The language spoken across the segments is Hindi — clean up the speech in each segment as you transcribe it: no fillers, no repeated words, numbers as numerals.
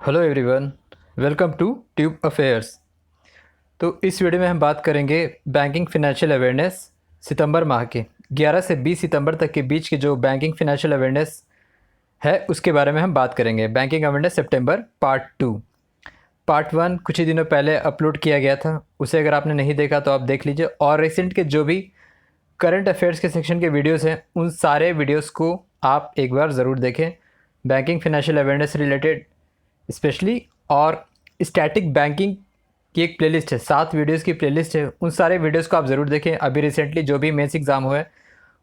Hello everyone, welcome to tube affairs. तो इस वीडियो में हम बात करेंगे बैंकिंग फ़ाइनेंशियल अवेयरनेस सितंबर माह के 11 से 20 सितंबर तक के बीच की जो बैंकिंग फ़ाइनेंशियल अवेयरनेस है उसके बारे में हम बात करेंगे। बैंकिंग अवेयरनेस सितंबर पार्ट वन कुछ ही दिनों पहले अपलोड किया गया था, उसे अगर आपने नहीं देखा तो आप देख लीजिए। और रिसेंट के जो भी करंट अफेयर्स के सेक्शन के वीडियोज़ हैं उन सारे वीडियोज़ को आप एक बार ज़रूर देखें। Banking financial awareness related specially, और स्टैटिक बैंकिंग की एक प्लेलिस्ट है, 7 वीडियोस की प्लेलिस्ट है, उन सारे वीडियोस को आप ज़रूर देखें। अभी रिसेंटली जो भी मेंस एग्ज़ाम हुआ है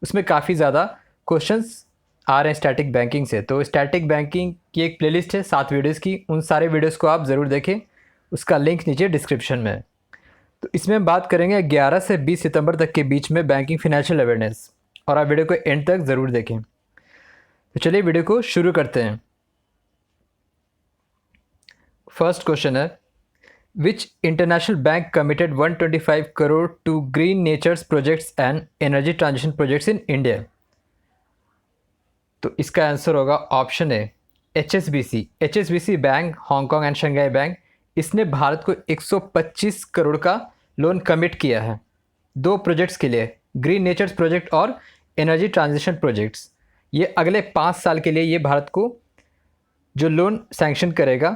उसमें काफ़ी ज़्यादा क्वेश्चंस आ रहे हैं स्टैटिक बैंकिंग से। तो स्टैटिक बैंकिंग की एक प्लेलिस्ट है 7 वीडियोस की, उन सारे वीडियोस को आप ज़रूर देखें, उसका लिंक नीचे डिस्क्रिप्शन में है। तो इसमें हम बात करेंगे 11 से 20 सितंबर तक के बीच में बैंकिंग फ़ाइनेंशियल अवेयरनेस, और आप वीडियो को एंड तक ज़रूर देखें। तो चलिए वीडियो को शुरू करते हैं। फर्स्ट क्वेश्चन है, Which international bank committed 125 crore to green natures projects and energy transition projects in India? तो इसका आंसर होगा option A HSBC। HSBC bank, Hong Kong and Shanghai bank, इसने भारत को 125 करोड़ का लोन कमिट किया है दो प्रोजेक्ट्स के लिए, ग्रीन नेचर्स प्रोजेक्ट और एनर्जी ट्रांजिशन प्रोजेक्ट्स। ये अगले 5 साल के लिए ये भारत को जो लोन सैंक्शन करेगा।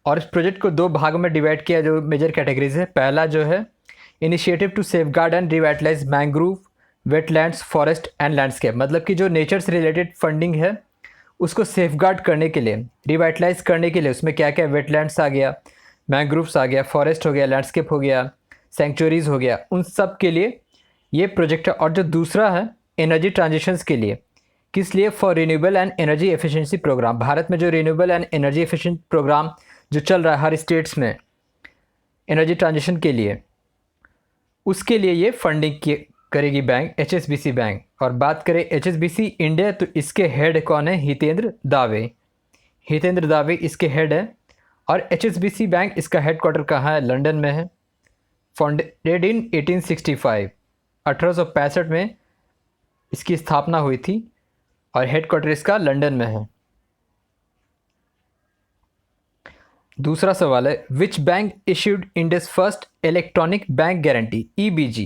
और इस प्रोजेक्ट को दो भागों में डिवाइड किया, जो मेजर कैटेगरीज है। पहला जो है initiative to safeguard and revitalise mangrove wetlands forest and landscape, मतलब कि जो नेचर से रिलेटेड फंडिंग है उसको सेफगार्ड करने के लिए, रिवाइटलाइज करने के लिए, उसमें क्या क्या वेटलैंड्स आ गया, मैंग्रोव्स आ गया, फॉरेस्ट हो गया, लैंडस्केप हो गया, सेंचुरीज हो गया, उन सब के लिए ये प्रोजेक्ट है। और जो दूसरा है एनर्जी ट्रांजिशंस के लिए, किस लिए? For renewable and energy efficiency programme. Bharat में जो renewable and energy efficient programme जो चल रहा है हर स्टेट्स में एनर्जी ट्रांजिशन के लिए, उसके लिए ये फंडिंग करेगी बैंक, HSBC बैंक। और बात करें HSBC इंडिया, तो इसके हेड कौन है? हितेंद्र दावे। हितेंद्र दावे इसके हेड है। और HSBC बैंक, इसका हेड क्वार्टर कहाँ है? लंदन में है। फाउंडेड इन 1865, 1865 में इसकी स्थापना हुई थी और हेड क्वार्टर इसका लंदन में है। दूसरा सवाल है, which bank issued India's first electronic bank guarantee, EBG?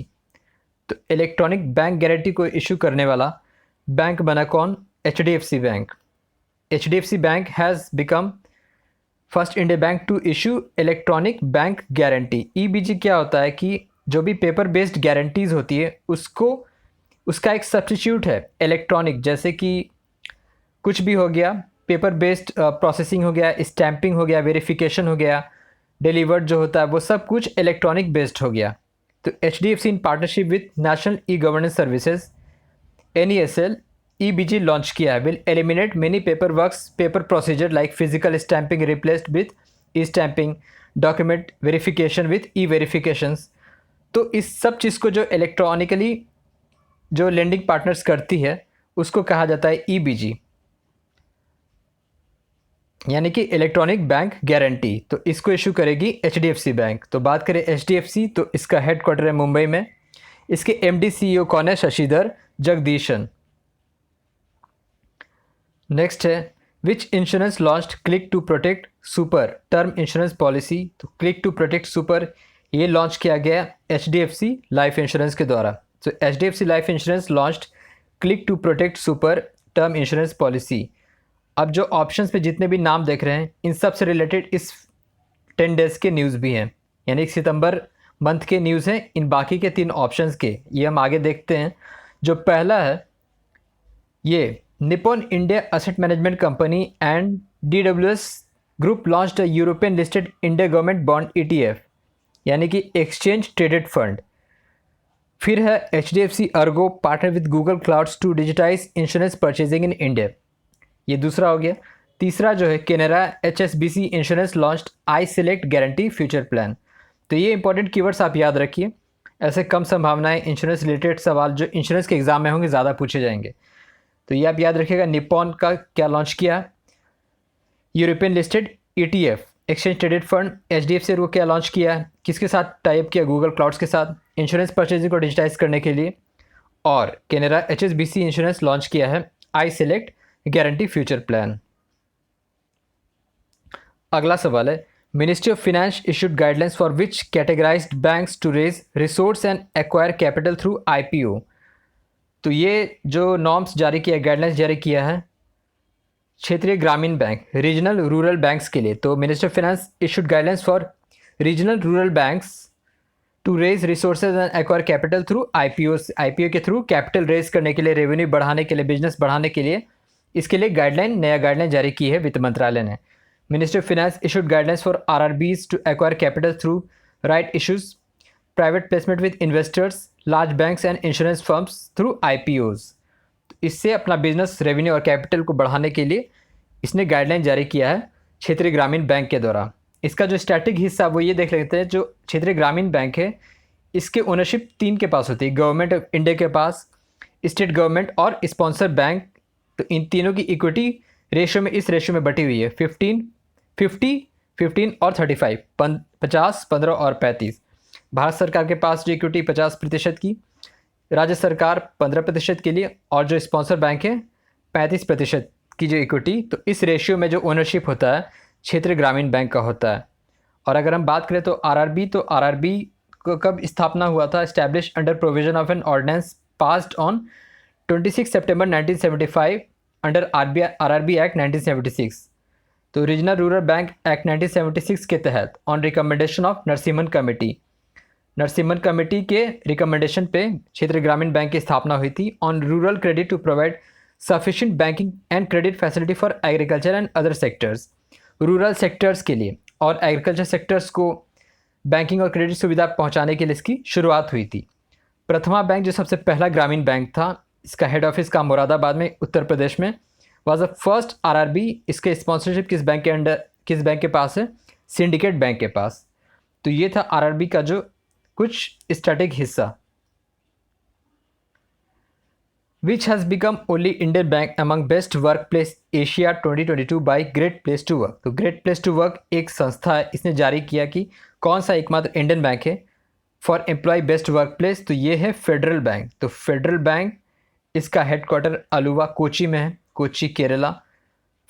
तो इलेक्ट्रॉनिक बैंक गारंटी को इशू करने वाला बैंक बना कौन? HDFC bank. HDFC bank has become first India bank to issue electronic bank guarantee. EBG क्या होता है कि जो भी पेपर बेस्ड गारंटीज़ होती है उसको, उसका एक सब्स्टिट्यूट है इलेक्ट्रॉनिक, जैसे कि कुछ भी हो गया, पेपर बेस्ड प्रोसेसिंग हो गया, स्टैंपिंग हो गया, वेरिफिकेशन हो गया, डिलीवर्ड जो होता है वो सब कुछ इलेक्ट्रॉनिक बेस्ड हो गया। तो HDFC in partnership with national e governance services NESL EBG launch किया है। Will eliminate many paper works paper procedure like physical stamping replaced with E stamping, document verification with E verifications. तो इस सब चीज़ को जो इलेक्ट्रॉनिकली जो लेंडिंग पार्टनर्स करती है उसको कहा जाता है EBG, यानी कि इलेक्ट्रॉनिक बैंक गारंटी। तो इसको इशू करेगी HDFC बैंक। तो बात करें HDFC, तो इसका हेड क्वार्टर है मुंबई में। इसके MD CEO कौन है? शशिधर जगदीशन। नेक्स्ट है, which insurance launched click to protect super term insurance policy? तो क्लिक टू प्रोटेक्ट सुपर ये लॉन्च किया गया HDFC लाइफ इंश्योरेंस के द्वारा। तो HDFC life insurance launched click to protect super term insurance policy. अब जो ऑप्शंस पे जितने भी नाम देख रहे हैं इन सब से रिलेटेड इस 10 डेज़ के न्यूज़ भी हैं, यानी सितंबर मंथ के न्यूज़ हैं इन बाकी के 3 ऑप्शंस के। ये हम आगे देखते हैं। जो पहला है, ये Nippon India asset management company and DWS group launched a European listed India government bond ETF, यानी कि एक्सचेंज ट्रेडेड फंड। फिर है HDFC Ergo partner with Google clouds to digitise insurance purchasing in India, ये दूसरा हो गया। तीसरा जो है, Canara HSBC insurance launched I select guarantee future plan. तो ये इंपॉर्टेंट कीवर्ड्स आप याद रखिए, ऐसे कम संभावनाएं इंश्योरेंस रिलेटेड सवाल जो इंश्योरेंस के एग्जाम में होंगे ज़्यादा पूछे जाएंगे। तो ये आप याद रखिएगा। निपॉन का क्या लॉन्च किया? European listed ETF exchange traded fund. HDFC को क्या लॉन्च किया? किसके साथ टाइप किया? गूगल क्लाउड्स के साथ, इंश्योरेंस परचेजिंग को डिजिटाइज करने के लिए। और केनरा HSBC इंश्योरेंस लॉन्च किया है I select guarantee future plan. अगला सवाल है, ministry of finance issued guidelines for which categorised banks to raise resource and acquire capital through IPO. तो ये जो नॉर्म्स जारी किया, गाइडलाइंस जारी किया है क्षेत्रीय ग्रामीण बैंक, रीजनल रूरल बैंक्स के लिए। तो minister of finance issued guidelines for regional rural banks to raise resources and acquire capital through IPO. IPO के थ्रू कैपिटल रेज करने के लिए, रेवेन्यू बढ़ाने के लिए, बिजनेस बढ़ाने के लिए, इसके लिए नया गाइडलाइन जारी की है वित्त मंत्रालय ने। Ministry of finance issued guidelines for RRBs to acquire capital through right issues, private placement with investors, large banks and insurance firms through IPOs. इससे अपना बिजनेस, रेवेन्यू और कैपिटल को बढ़ाने के लिए इसने गाइडलाइन जारी किया है क्षेत्रीय ग्रामीण बैंक के द्वारा। इसका जो स्टैटिक हिस्सा वो ये देख लेते हैं, जो क्षेत्रीय ग्रामीण बैंक है इसके ओनरशिप 3 के पास होती है, गवर्नमेंट ऑफ इंडिया के पास, स्टेट गवर्नमेंट और स्पॉन्सर बैंक। तो इन तीनों की इक्विटी रेशियो में, इस रेशियो में बटी हुई है 15, 50, 15 और 35, 50, 15 और 35। भारत सरकार के पास जो इक्विटी 50% की, राज्य सरकार 15% के लिए, और जो स्पॉन्सर बैंक है 35% की जो इक्विटी। तो इस रेशियो में जो ओनरशिप होता है क्षेत्रीय ग्रामीण बैंक का होता है। और अगर हम बात करें तो आरआरबी, तो आरआरबी को कब स्थापना हुआ था? Establish under provision of an ordinance passed on 26 सितंबर 1975 अंडर आरआरबी एक्ट 1976। तो रीजनल रूरल बैंक एक्ट 1976 के तहत on recommendation of Narasimham committee, Narasimham committee के रिकमेंडेशन पे क्षेत्रीय ग्रामीण बैंक की स्थापना हुई थी। On rural credit to provide sufficient banking and credit facility for agriculture and other sectors. Rural sectors के लिए और एग्रीकल्चर सेक्टर्स को बैंकिंग और क्रेडिट सुविधा पहुंचाने के लिए इसकी शुरुआत हुई थी। प्रथमा बैंक जो सबसे पहला ग्रामीण बैंक था, इसका हेड ऑफिस का मुरादाबाद में, उत्तर प्रदेश में, वाज द फर्स्ट आरआरबी। इसके स्पॉन्सरशिप किस बैंक के पास है? सिंडिकेट बैंक के पास। तो ये था आरआरबी का जो कुछ स्टैटिक हिस्सा। Which has become only Indian bank among best workplace Asia 2022 by Great Place to Work। तो Great Place to Work एक संस्था है, इसने जारी किया कि कौन सा एकमात्र इंडियन बैंक है for employ best work place. तो ये है फेडरल बैंक। तो फेडरल बैंक, इसका हेडक्वार्टर अलुवा कोची में है, Kochi Kerala.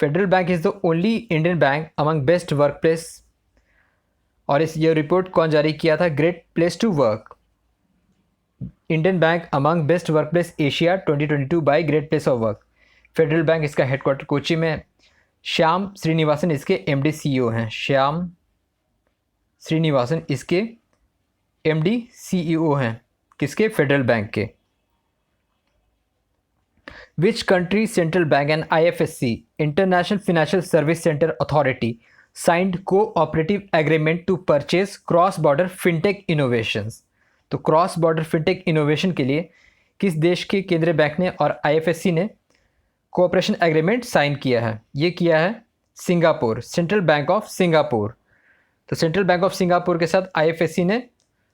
Federal Bank is the only Indian bank among best work place. और ये रिपोर्ट कौन जारी किया था? Great place to work, Indian bank among best work place Asia 2022 by great place of work. Federal Bank, इसका हेडक्वार्टर कोची में। श्याम श्रीनिवासन इसके एमडी सीईओ हैं। श्याम श्रीनिवासन इसके एमडी सीईओ हैं, किसके? फेडरल बैंक के। Which country central bank and IFSC international financial service centre authority signed cooperative agreement to purchase cross border fintech innovations. तो क्रॉस बॉर्डर फिनटेक इनोवेशन के लिए किस देश के केंद्रीय बैंक ने और आईएफएससी ने कोऑपरेशन एग्रीमेंट साइन किया है? ये किया है Singapore, central bank of Singapore. तो सेंट्रल बैंक ऑफ सिंगापुर के साथ आईएफएससी ने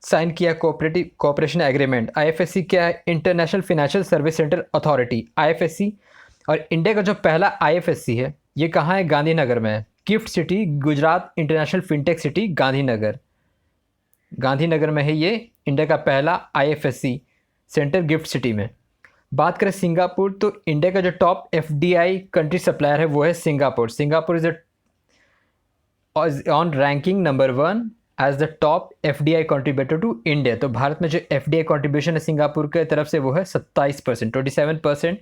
साइन किया कोऑपरेशन एग्रीमेंट। आईएफएससी क्या है? International financial service centre authority, IFSC. और इंडिया का जो पहला आईएफएससी है ये कहाँ है? गांधीनगर में है। Gift city Gujarat international fintech city Gandhinagar, Gandhinagar में है ये इंडिया का पहला आईएफएससी सेंटर, गिफ्ट सिटी में। बात करें सिंगापुर, तो इंडिया का जो टॉप एफडीआई कंट्री सप्लायर है वो है Singapore. Singapore is on ranking number 1 as the top FDI contributor to India. तो भारत में जो एफडीआई कंट्रीब्यूशन है सिंगापुर के तरफ से वो है 27%, 27%।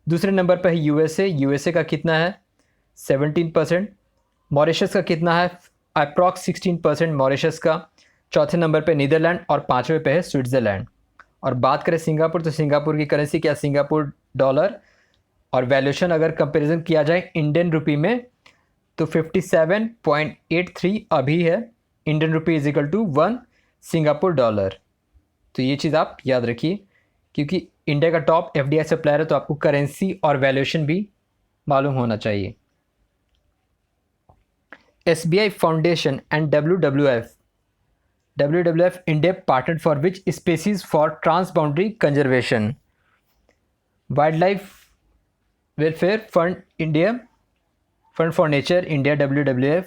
दूसरे नंबर पर है यूएसए। यूएसए का कितना है? 17%। मॉरिशस का कितना है? अप्रॉक्स 16% मॉरिशस का। चौथे नंबर पे नीदरलैंड और 5वें पे है स्विट्ज़रलैंड। और बात करें सिंगापुर, तो सिंगापुर की करेंसी क्या? Singapore dollar. और वैल्यूएशन अगर कंपैरिजन किया जाए इंडियन रुपी में तो 57.83 अभी है। Indian rupee is equal to 1 Singapore dollar. तो ये चीज़ आप याद रखिए, क्योंकि इंडिया का टॉप एफडीआई सप्लायर है तो आपको करेंसी और वैल्यूएशन भी मालूम होना चाहिए। SBI foundation and WWF India partnered for which species for transboundary conservation? Wildlife Welfare Fund India, Fund for Nature India WWF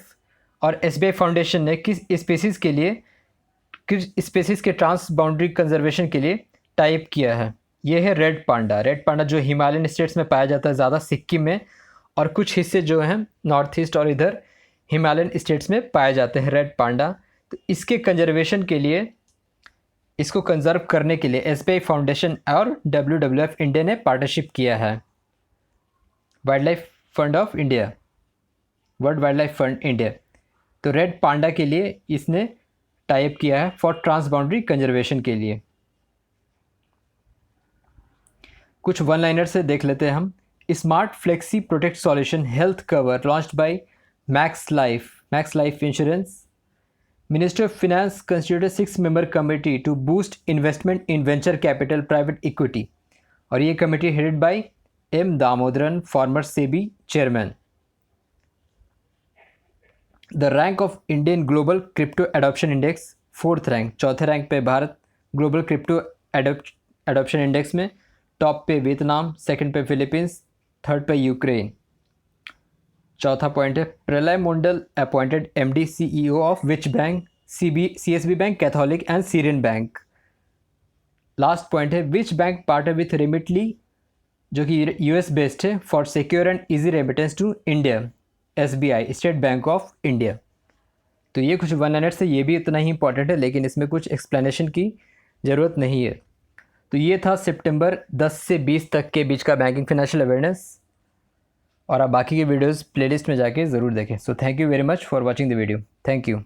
और SBI फाउंडेशन ने किस स्पीसीज़ के लिए, किस स्पीसीज़ के ट्रांस बाउंड्री कंजर्वेशन के लिए टाइप किया है? ये है रेड पांडा। रेड पांडा जो हिमालयन स्टेट्स में पाया जाता है ज़्यादा, सिक्किम में, और कुछ हिस्से जो हैं नॉर्थ ईस्ट और इधर हिमालयन स्टेट्स में पाए जाते हैं रेड पांडा। तो इसके कंजर्वेशन के लिए, इसको कंजर्व करने के लिए एसबीआई फाउंडेशन और WWF इंडिया ने पार्टनरशिप किया है। Wild life fund of India, world wild life fund India, तो रेड पांडा के लिए इसने टाइप किया है फॉर ट्रांस बाउंड्री कंजर्वेशन के लिए। कुछ वन लाइनर से देख लेते हैं हम। Smart flexi protect solution health cover launched by Max Life insurance. Ministry of finance constituted 6-member committee to boost investment in venture capital private equity, और ये committee headed by M Damodaran, former SEBI chairman. The rank of Indian global crypto adoption index, 4th rank, चौथे रैंक पे Bharat global crypto adoption index में। टॉप पे वियतनाम, सेकंड पे फिलीपींस, थर्ड पे यूक्रेन। चौथा पॉइंट है प्रलय Mandal appointed MD CEO of which bank, CSB bank, Catholic and Syrian Bank. Last point है which bank partner with Remitly, जो कि US बेस्ड है, for secure and easy remittance to India, SBI, State Bank of India. तो ये कुछ वन लाइनर से, ये भी उतना ही इंपॉर्टेंट है, लेकिन इसमें कुछ एक्सप्लेनेशन की ज़रूरत नहीं है। तो ये था सितंबर 10 से 20 तक के बीच का बैंकिंग फाइनेंशियल अवेयरनेस, और आप बाकी के वीडियोस प्लेलिस्ट में जाके ज़रूर देखें। So thank you very much for watching the video. Thank you.